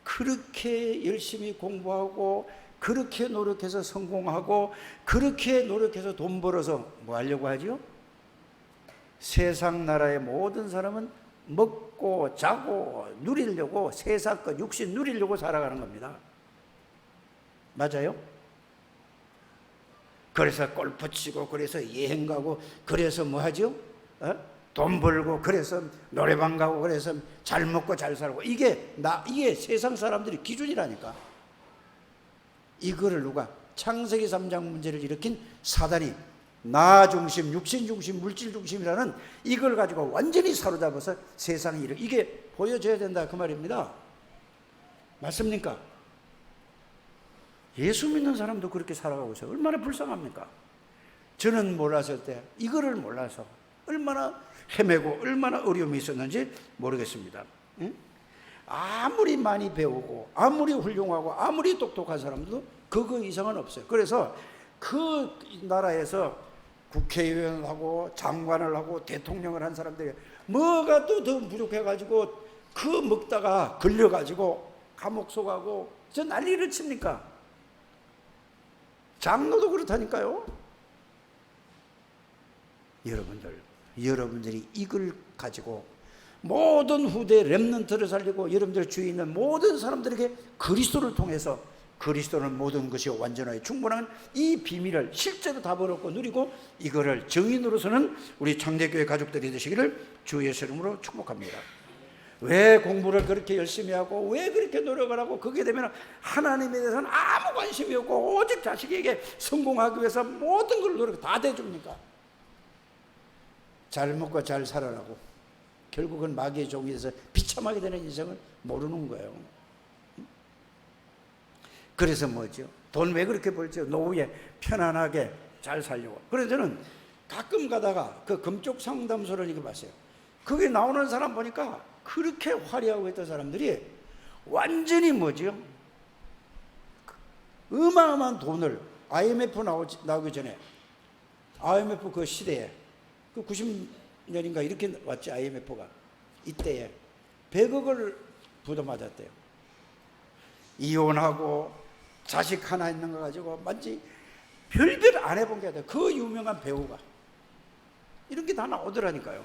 그렇게 열심히 공부하고 그렇게 노력해서 성공하고 그렇게 노력해서 돈 벌어서 뭐 하려고 하죠? 세상 나라의 모든 사람은 먹고 자고 누리려고, 세상 것 육신 누리려고 살아가는 겁니다. 맞아요? 그래서 골프 치고, 그래서 여행 가고, 그래서 뭐 하죠? 돈 벌고, 그래서 노래방 가고, 그래서 잘 먹고 잘 살고, 이게 세상 사람들이 기준이라니까. 이거를 누가? 창세기 3장 문제를 일으킨 사단이 나 중심, 육신 중심, 물질 중심이라는 이걸 가지고 완전히 사로잡아서 세상이 이게 보여줘야 된다 그 말입니다. 맞습니까? 예수 믿는 사람도 그렇게 살아가고 있어요. 얼마나 불쌍합니까? 저는 몰랐을 때, 이거를 몰라서 얼마나 헤매고 얼마나 어려움이 있었는지 모르겠습니다. 응? 아무리 많이 배우고 아무리 훌륭하고 아무리 똑똑한 사람도 그거 이상은 없어요. 그래서 그 나라에서 국회의원을 하고 장관을 하고 대통령을 한 사람들이 뭐가 또 더 부족해가지고 그 먹다가 걸려가지고 감옥 속하고 저 난리를 칩니까? 장로도 그렇다니까요. 여러분들이 이걸 가지고 모든 후대 렘넌트를 살리고 여러분들 주위에 있는 모든 사람들에게 그리스도를 통해서, 그리스도는 모든 것이 완전하게 충분한 이 비밀을 실제로 다 벌었고 누리고, 이거를 정인으로서는 우리 창대교회 가족들이 되시기를 주 예수 이름으로 축복합니다. 왜 공부를 그렇게 열심히 하고 왜 그렇게 노력을 하고 그게 되면 하나님에 대해서는 아무 관심이 없고 오직 자식에게 성공하기 위해서 모든 걸 노력 다 대줍니까? 잘 먹고 잘 살아라고 결국은 마귀의 종이 돼서 비참하게 되는 인생을 모르는 거예요. 그래서 뭐죠? 돈 왜 그렇게 벌죠? 노후에 편안하게 잘 살려고. 그래서 저는 가끔 가다가 그 금쪽 상담소를 이거 봤어요. 거기 나오는 사람 보니까 그렇게 화려하고 있던 사람들이 완전히 뭐죠? 어마어마한 돈을, IMF 나오기 전에, IMF 그 시대에, 그 90년인가 이렇게 왔지, IMF가. 이때에 100억을 부도맞았대요. 이혼하고 자식 하나 있는 거 가지고 만지 별별 안 해본 게 아니라 그 유명한 배우가 이런 게 다 나오더라니까요.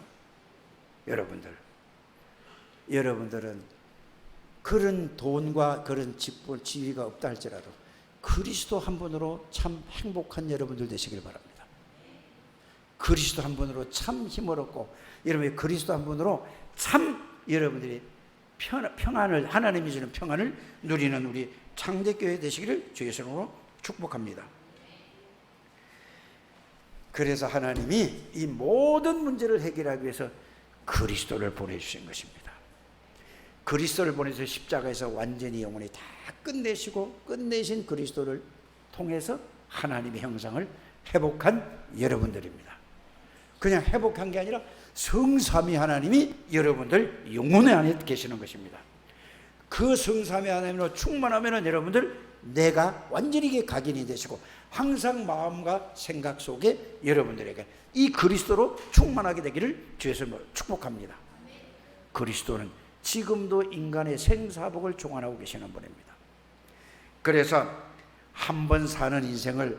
여러분들은 그런 돈과 그런 지위가 없다 할지라도 그리스도 한 분으로 참 행복한 여러분들 되시길 바랍니다. 그리스도 한 분으로 참 힘을 얻고, 여러분이 그리스도 한 분으로 참 여러분들이 평안을, 하나님이 주는 평안을 누리는 우리 창대교회 되시기를 주 예수 이름으로 축복합니다. 그래서 하나님이 이 모든 문제를 해결하기 위해서 그리스도를 보내주신 것입니다. 그리스도를 보내서 십자가에서 완전히 영원히 다 끝내시고 끝내신 그리스도를 통해서 하나님의 형상을 회복한 여러분들입니다. 그냥 회복한 게 아니라 성삼위 하나님이 여러분들 영혼의 안에 계시는 것입니다. 그 성삼위 하나님으로 충만하면 여러분들 내가 완전히 각인이 되시고 항상 마음과 생각 속에 여러분들에게 이 그리스도로 충만하게 되기를 주에서 축복합니다. 그리스도는 지금도 인간의 생사복을 종환하고 계시는 분입니다. 그래서 한 번 사는 인생을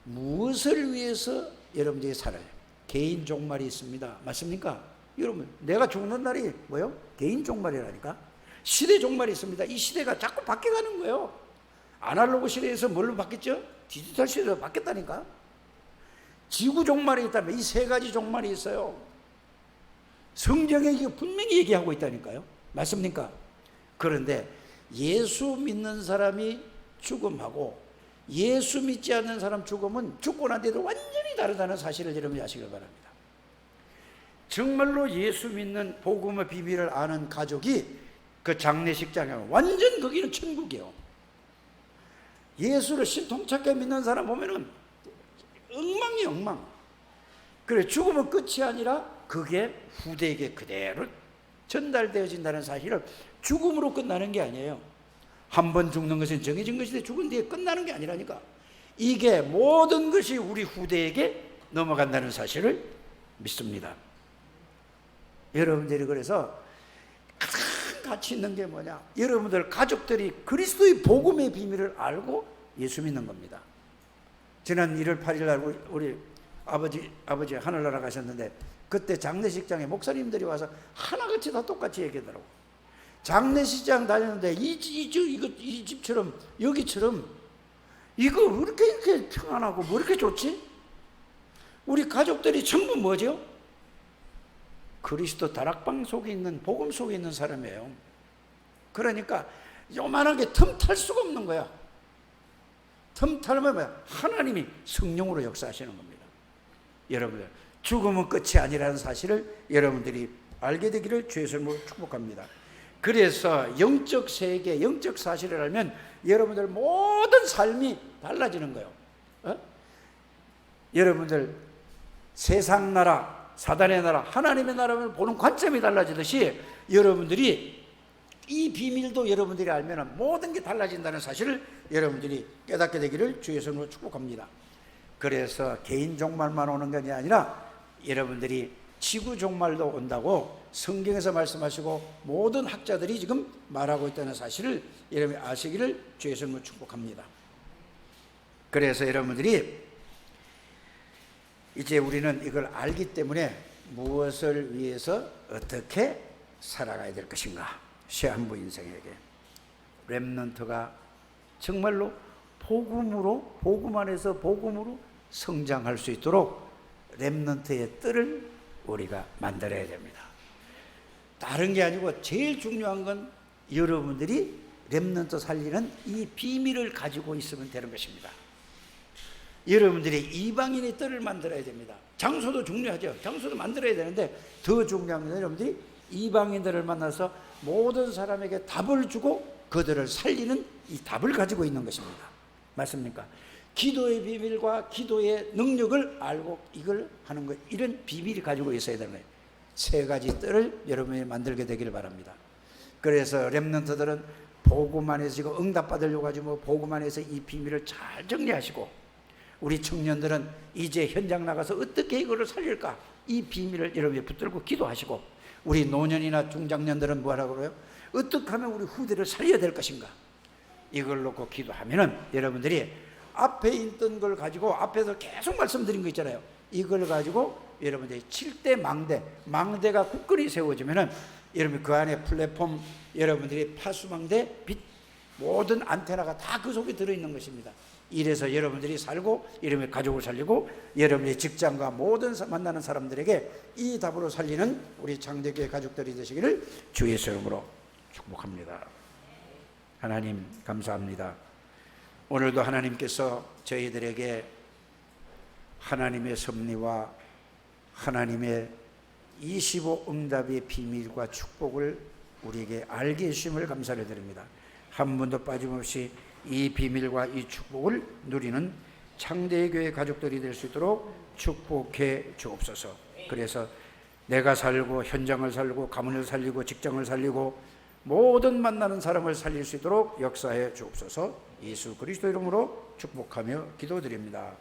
무엇을 위해서 여러분들이 살아요? 개인 종말이 있습니다. 맞습니까? 여러분, 내가 죽는 날이 뭐요? 개인 종말이라니까. 시대 종말이 있습니다. 이 시대가 자꾸 바뀌어가는 거예요. 아날로그 시대에서 뭘로 바뀌었죠? 디지털 시대로 바뀌었다니까. 지구 종말이 있다면 이 세 가지 종말이 있어요. 성경에 이게 분명히 얘기하고 있다니까요. 맞습니까? 그런데 예수 믿는 사람이 죽음하고 예수 믿지 않는 사람 죽음은 죽고 난 뒤에도 완전히 다르다는 사실을 여러분이 아시길 바랍니다. 정말로 예수 믿는 복음의 비밀을 아는 가족이 그 장례식장에 완전 거기는 천국이에요. 예수를 신통찮게 믿는 사람 보면은 엉망이 엉망. 그래, 죽음은 끝이 아니라 그게 후대에게 그대로 전달되어진다는 사실을, 죽음으로 끝나는 게 아니에요. 한 번 죽는 것은 정해진 것인데 죽은 뒤에 끝나는 게 아니라니까. 이게 모든 것이 우리 후대에게 넘어간다는 사실을 믿습니다. 여러분들이 그래서 가장 가치 있는 게 뭐냐? 여러분들 가족들이 그리스도의 복음의 비밀을 알고 예수 믿는 겁니다. 지난 1월 8일 날 우리 아버지 하늘나라 가셨는데 그때 장례식장에 목사님들이 와서 하나같이 다 똑같이 얘기하더라고. 장례식장 다녔는데 이 집처럼 여기처럼 이거 왜 이렇게 평안하고 뭐 이렇게 좋지? 우리 가족들이 전부 뭐죠? 그리스도 다락방 속에 있는 복음 속에 있는 사람이에요. 그러니까 요만하게 틈탈 수가 없는 거야. 틈탈면 뭐야? 하나님이 성령으로 역사하시는 겁니다. 여러분들 죽음은 끝이 아니라는 사실을 여러분들이 알게 되기를 주의 이름으로 축복합니다. 그래서 영적 세계, 영적 사실을 알면 여러분들 모든 삶이 달라지는 거예요. 여러분들 세상 나라, 사단의 나라, 하나님의 나라를 보는 관점이 달라지듯이 여러분들이 이 비밀도 여러분들이 알면 모든 게 달라진다는 사실을 여러분들이 깨닫게 되기를 주의 이름으로 축복합니다. 그래서 개인 종말만 오는 것이 아니라 여러분들이 지구 종말도 온다고 성경에서 말씀하시고 모든 학자들이 지금 말하고 있다는 사실을 여러분이 아시기를 주의 이름으로 축복합니다. 그래서 여러분들이 이제 우리는 이걸 알기 때문에 무엇을 위해서 어떻게 살아가야 될 것인가? 시한부 인생에게 렘넌트가 정말로 복음 안에서 복음으로 성장할 수 있도록 렘넌트의 뜰을 우리가 만들어야 됩니다. 다른 게 아니고 제일 중요한 건 여러분들이 렘넌트 살리는 이 비밀을 가지고 있으면 되는 것입니다. 여러분들이 이방인의 뜰을 만들어야 됩니다. 장소도 중요하죠. 장소도 만들어야 되는데 더 중요한 건 여러분들이 이방인들을 만나서 모든 사람에게 답을 주고 그들을 살리는 이 답을 가지고 있는 것입니다. 맞습니까? 기도의 비밀과 기도의 능력을 알고 이걸 하는 것, 이런 비밀이 가지고 있어야 되는 거예요. 세 가지 뜰을 여러분이 만들게 되기를 바랍니다. 그래서 렘넌트들은 복음 안에서 지금 응답받으려고 하지 뭐 복음 안에서 이 비밀을 잘 정리하시고, 우리 청년들은 이제 현장 나가서 어떻게 이거를 살릴까, 이 비밀을 여러분이 붙들고 기도하시고, 우리 노년이나 중장년들은 뭐라고 그래요? 어떻게 하면 우리 후대를 살려야 될 것인가, 이걸 놓고 기도하면은 여러분들이 앞에 있던 걸 가지고, 앞에서 계속 말씀드린 거 있잖아요. 이걸 가지고 여러분들이 7대 망대가 굳건히 세워지면은 여러분 그 안에 플랫폼, 여러분들이 파수망대, 빛, 모든 안테나가 다 그 속에 들어있는 것입니다. 이래서 여러분들이 살고, 여러분의 가족을 살리고, 여러분의 직장과 모든 만나는 사람들에게 이 답으로 살리는 우리 장대교회 가족들이 되시기를 주 예수의 이름으로 축복합니다. 하나님 감사합니다. 오늘도 하나님께서 저희들에게 하나님의 섭리와 하나님의 25 응답의 비밀과 축복을 우리에게 알게 해주심을 감사를 드립니다. 한 번도 빠짐없이 이 비밀과 이 축복을 누리는 창대교회 가족들이 될 수 있도록 축복해 주옵소서. 그래서 내가 살고 현장을 살고 가문을 살리고 직장을 살리고 모든 만나는 사람을 살릴 수 있도록 역사해 주옵소서. 예수 그리스도 이름으로 축복하며 기도드립니다.